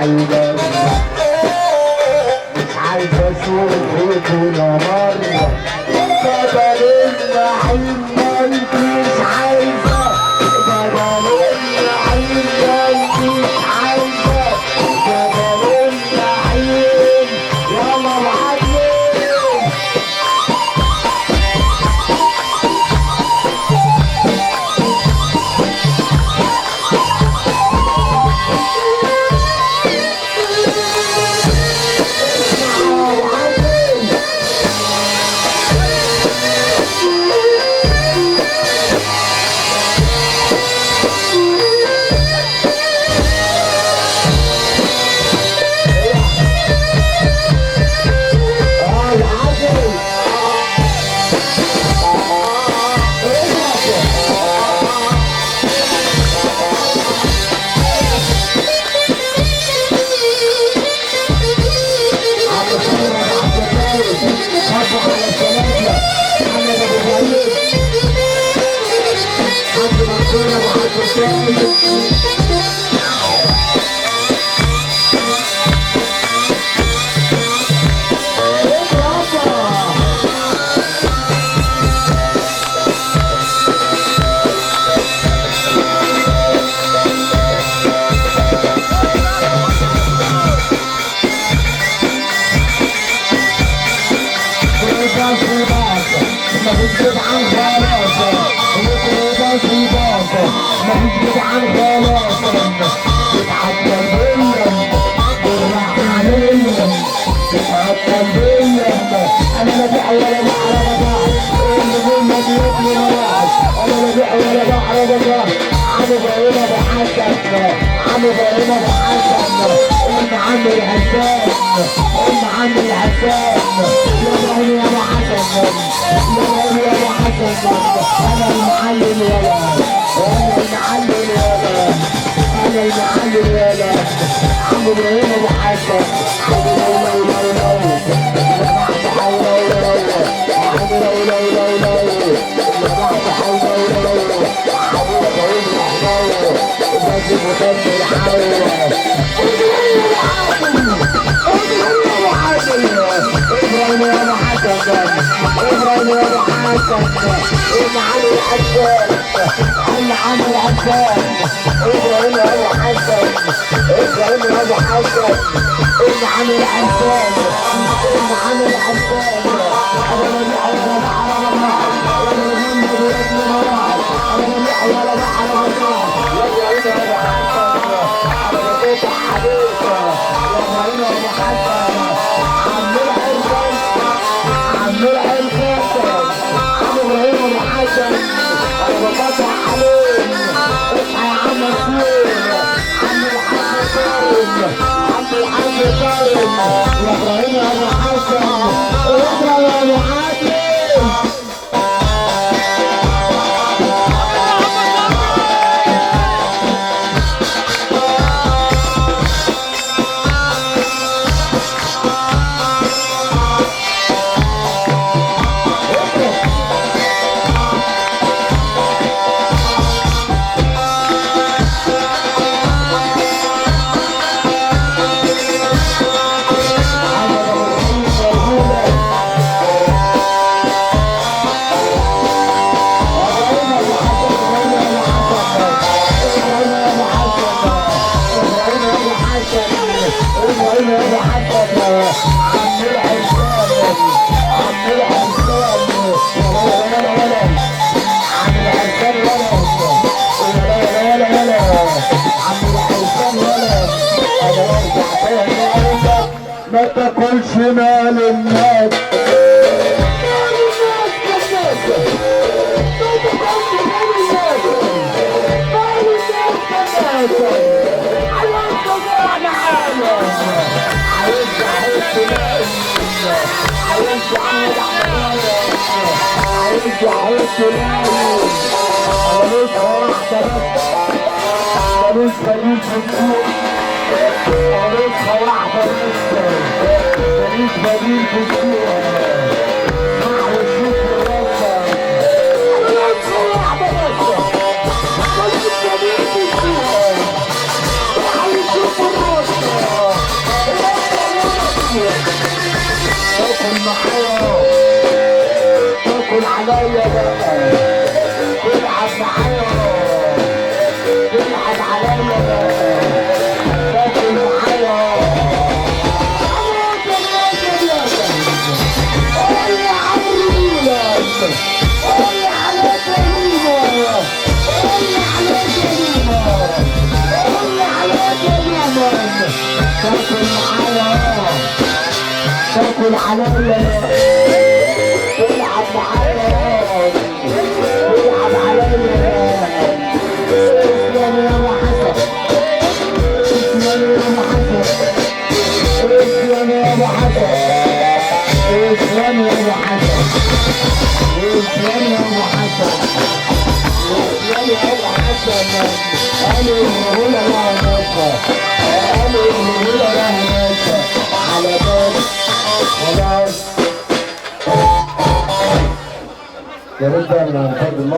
عينك مش عايز اشوفك ولا مرة بدل النعيم ما انتش عايزة بدل النعيم ما انتش عايزة بدل النعيم يلا معلم ما تاكلش مال الناس ملوش بديل في السوق نسخة واحدة ملوش بديل في السوق مع الشوك الراسة نسخة واحدة بس ملوش بديل في السوق مع الشوك الراسة معايا تاكل عليا بقى تلعب معايا تلعب عليا بقى تاكل معايا تاكل عليا تلعب معايا تلعب عليا اسلام يا ابو حسن اسلام يا ابو حسن اسلام يا ابو حسن اسلام يا ابو حسن اسلام يا ابو حسن اسلام يا ابو حسن قالوا الرجوله لها ناسه قالوا الرجوله لها ناسه على بالي خلاص يا رجال من فضل الله.